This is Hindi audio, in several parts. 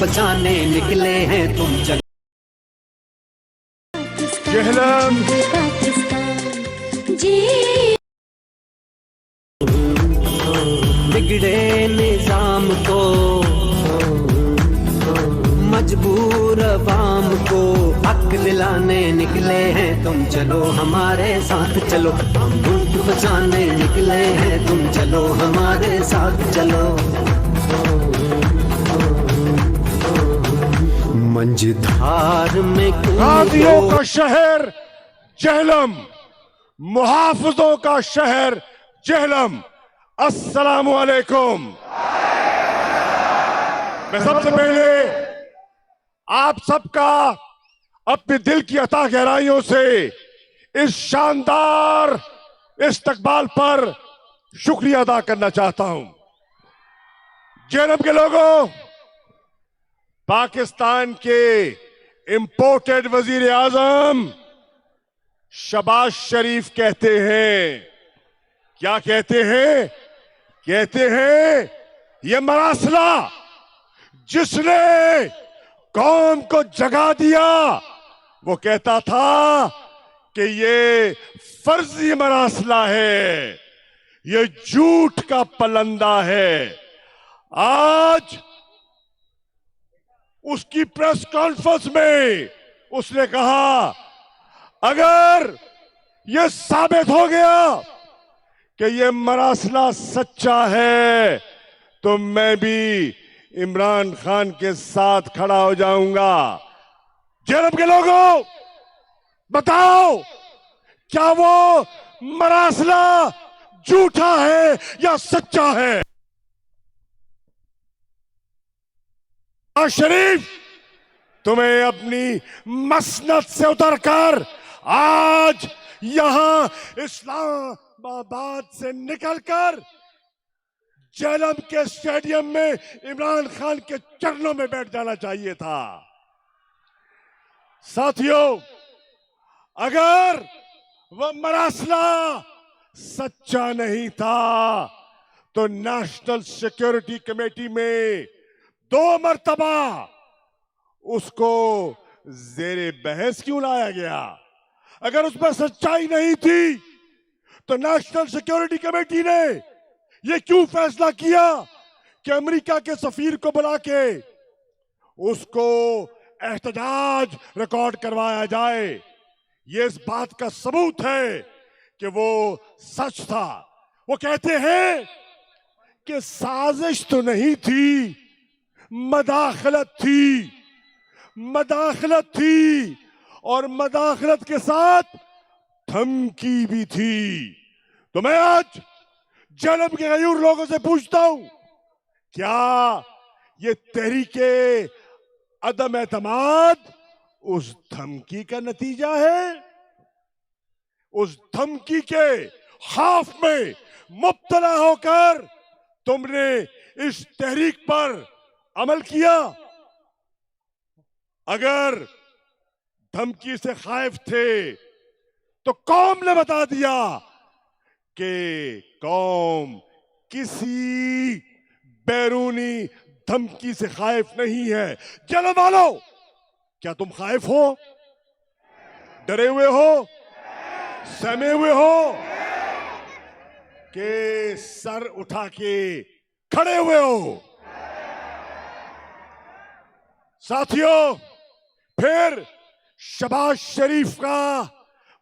बचाने निकले हैं तुम चलो। जहलम बिगड़े निजाम को, मजबूर अवाम को हक दिलाने निकले हैं तुम चलो हमारे साथ चलो। हम मुल्क बचाने निकले हैं तुम चलो हमारे साथ चलो। मंझधार में गादियों का शहर जहलम, मुहाफिजों का शहर जहलम। अस्सलामु अलैकुम। मैं सबसे पहले आप सबका अपने दिल की अता गहराइयों से इस शानदार इस्तकबाल पर शुक्रिया अदा करना चाहता हूं। जहलम के लोगों, पाकिस्तान के इंपोर्टेड वजीर आजम शहबाज शरीफ कहते हैं, क्या कहते हैं? कहते हैं ये मरासला जिसने कौम को जगा दिया, वो कहता था कि ये फर्जी मरासला है, ये झूठ का पलंदा है। आज उसकी प्रेस कॉन्फ्रेंस में उसने कहा अगर यह साबित हो गया कि यह मरासला सच्चा है तो मैं भी इमरान खान के साथ खड़ा हो जाऊंगा। जहलम के लोगों, बताओ क्या वो मरासला झूठा है या सच्चा है? शरीफ, तुम्हें अपनी मसनद से उतरकर आज यहां इस्लामाबाद से निकलकर जहलम के स्टेडियम में इमरान खान के चरणों में बैठ जाना चाहिए था। साथियों, अगर वह मरासला सच्चा नहीं था तो नेशनल सिक्योरिटी कमेटी में 2 मरतबा उसको जेरे बहस क्यों लाया गया? अगर उसमें सच्चाई नहीं थी तो नेशनल सिक्योरिटी कमेटी ने यह क्यों फैसला किया कि अमेरिका के सफीर को बुला के उसको एहतजाज रिकॉर्ड करवाया जाए? यह इस बात का सबूत है कि वो सच था। वो कहते हैं कि साजिश तो नहीं थी, मदाखलत थी, मदाखलत थी और मदाखलत के साथ धमकी भी थी। तो मैं आज जहलम के गयूर लोगों से पूछता हूं, क्या ये तहरीके अदम एतमाद उस धमकी का नतीजा है? उस धमकी के खौफ में मुब्तला होकर तुमने इस तहरीक पर अमल किया? अगर धमकी से खाइफ थे तो कौम ने बता दिया कि कौम किसी बैरूनी धमकी से खाइफ नहीं है। जहलम वालों, क्या तुम खाइफ हो? डरे हुए हो? सहमे हुए हो? कि सर उठा के खड़े हुए हो? साथियों, फिर शहबाज शरीफ का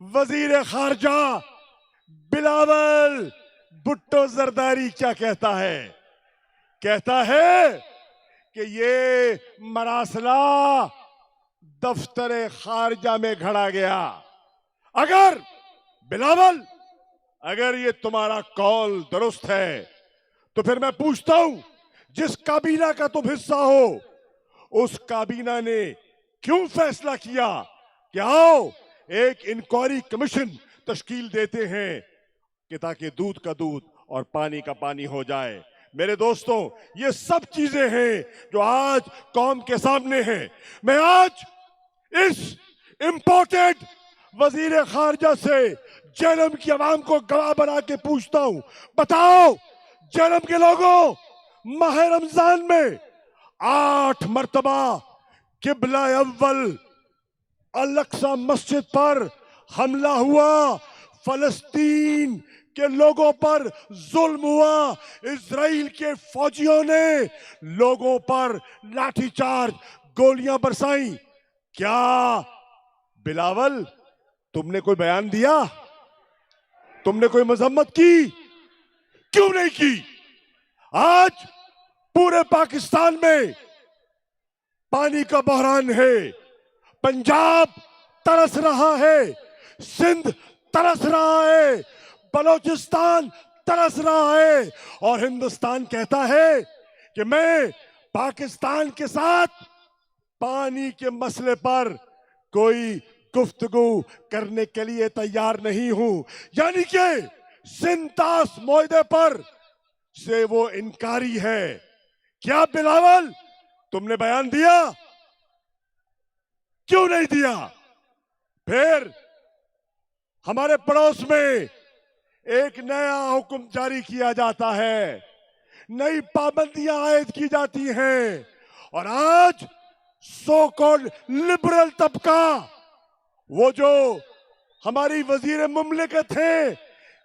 वजीर खारजा बिलावल भुट्टो जरदारी क्या कहता है? कहता है कि ये मरासला दफ्तर खारजा में घड़ा गया। अगर बिलावल, अगर ये तुम्हारा कौल दुरुस्त है तो फिर मैं पूछता हूं, जिस काबीना का तुम हिस्सा हो उस काबीना ने क्यों फैसला किया कि आओ एक इंक्वायरी कमीशन तश्कील देते हैं कि ताकि दूध का दूध और पानी का पानी हो जाए? मेरे दोस्तों, ये सब चीजें हैं जो आज कौम के सामने हैं। मैं आज इस इंपोर्टेड वजीर खारजा से जहलम की आवाम को गवाह बना के पूछता हूं, बताओ जहलम के लोगों, माह रमजान में 8 मर्तबा किबला अव्वल अल-अक्सा मस्जिद पर हमला हुआ, फलस्तीन के लोगों पर जुल्म हुआ, इजराइल के फौजियों ने लोगों पर लाठीचार्ज, गोलियां बरसाई। क्या बिलावल तुमने कोई बयान दिया? तुमने कोई मजम्मत की? क्यों नहीं की? आज पूरे पाकिस्तान में पानी का बहरान है, पंजाब तरस रहा है, सिंध तरस रहा है, बलोचिस्तान तरस रहा है, और हिंदुस्तान कहता है कि मैं पाकिस्तान के साथ पानी के मसले पर कोई गुफ्तगू करने के लिए तैयार नहीं हूं। यानी कि सिंतास मुआहदे पर से वो इनकारी है। क्या बिलावल तुमने बयान दिया? क्यों नहीं दिया? फिर हमारे पड़ोस में एक नया हुक्म जारी किया जाता है, नई पाबंदियां आयद की जाती हैं, और आज सो कॉल्ड लिबरल तबका, वो जो हमारी वजीर मुमलिकत है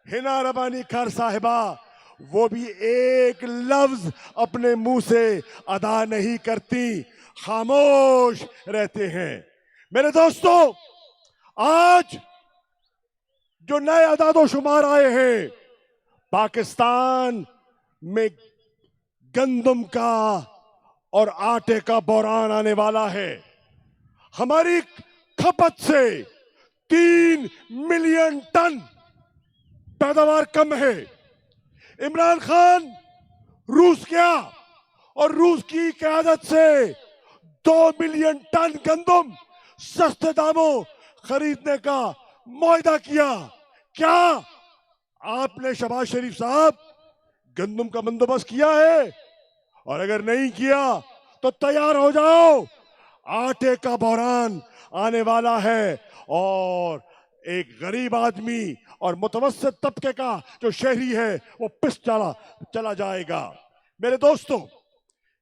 हिना रबानी खान साहिबा, वो भी एक लफ्ज अपने मुंह से अदा नहीं करती, खामोश रहते हैं। मेरे दोस्तों, आज जो नए अदादो शुमार आए हैं, पाकिस्तान में गंदम का और आटे का बहरान आने वाला है। हमारी खपत से 3 मिलियन टन पैदावार कम है। इमरान खान रूस गया और रूस की क़यादत से 2 मिलियन टन गंदम सस्ते दामों खरीदने का मुआहदा किया। क्या आपने शहबाज शरीफ साहब गंदम का बंदोबस्त किया है? और अगर नहीं किया तो तैयार हो जाओ, आटे का बहरान आने वाला है, और एक गरीब आदमी और मुतवस्सित तबके का जो शहरी है वो पिस चला जाएगा। मेरे दोस्तों,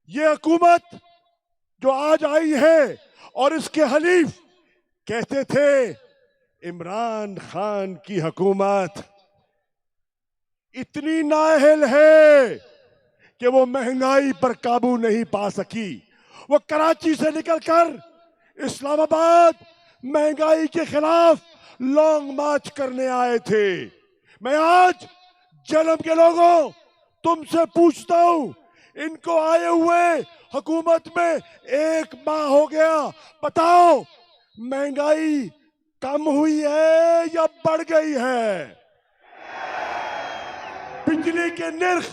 ये हुकूमत जो आज आई है और इसके हलीफ कहते थे इमरान खान की हुकूमत इतनी नाअहल है कि वो महंगाई पर काबू नहीं पा सकी। वो कराची से निकलकर इस्लामाबाद महंगाई के खिलाफ लॉन्ग मार्च करने आए थे। मैं आज जलम के लोगों तुमसे पूछता हूं, इनको आए हुए हुकूमत में 1 माह हो गया, बताओ महंगाई कम हुई है या बढ़ गई है? बिजली के निर्ख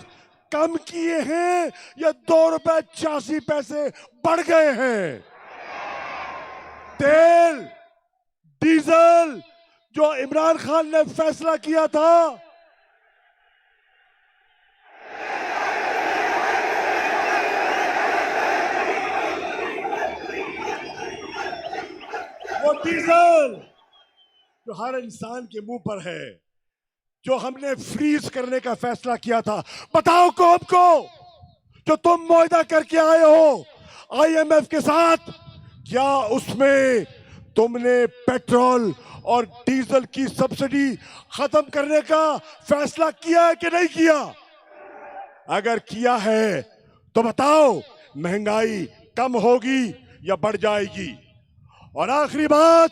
कम किए हैं या 2 रुपए 86 पैसे बढ़ गए हैं? तेल डीजल जो इमरान खान ने फैसला किया था, वो डीजल जो हर इंसान के मुंह पर है, जो हमने फ्रीज करने का फैसला किया था, बताओ कौम को, जो तुम मुआहदा करके आए हो IMF के साथ, क्या उसमें तुमने पेट्रोल और डीजल की सब्सिडी खत्म करने का फैसला किया है कि नहीं किया? अगर किया है तो बताओ महंगाई कम होगी या बढ़ जाएगी? और आखिरी बात,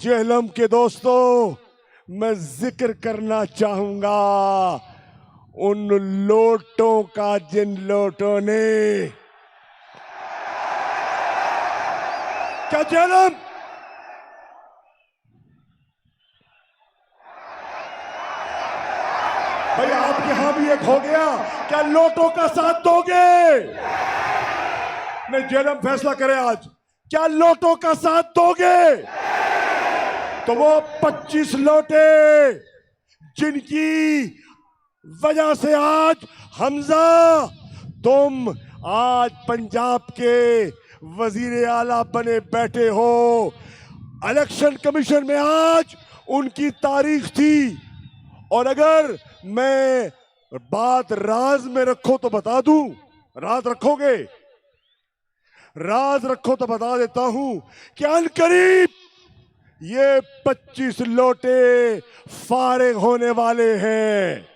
जेहलम के दोस्तों, मैं जिक्र करना चाहूंगा उन लोटों का जिन लोटों ने, क्या जेहलम भाई आपके यहां भी एक हो गया, क्या लोटों का साथ दोगे? नहीं, जेहलम फैसला करे आज, क्या लोटों का साथ दोगे? तो वो 25 लोटे जिनकी वजह से आज हमजा तुम आज पंजाब के वजीर आला बने बैठे हो। इलेक्शन कमीशन में आज उनकी तारीख थी, और अगर मैं बात राज में रखो तो बता दूं, राज रखोगे? राज रखो तो बता देता हूं कि अनकरीब ये 25 लोटे फारिग होने वाले हैं।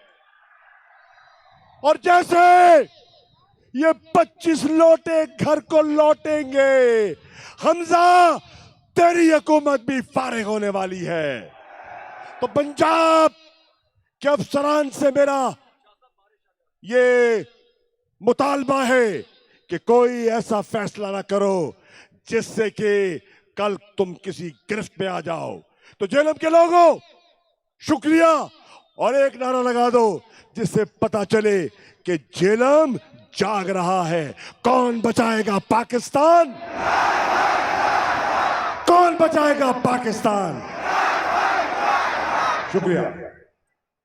और जैसे ये 25 लोटे घर को लौटेंगे, हमजा तेरी हुकूमत भी फारिग होने वाली है। तो पंजाब के अफसरान से मेरा ये मुतालबा है कि कोई ऐसा फैसला ना करो जिससे कि कल तुम किसी गिरफ्त में आ जाओ। तो जेलम के लोगों, शुक्रिया, और एक नारा लगा दो जिससे पता चले कि जेलम जाग रहा है। कौन बचाएगा पाकिस्तान? कौन बचाएगा पाकिस्तान? शुक्रिया।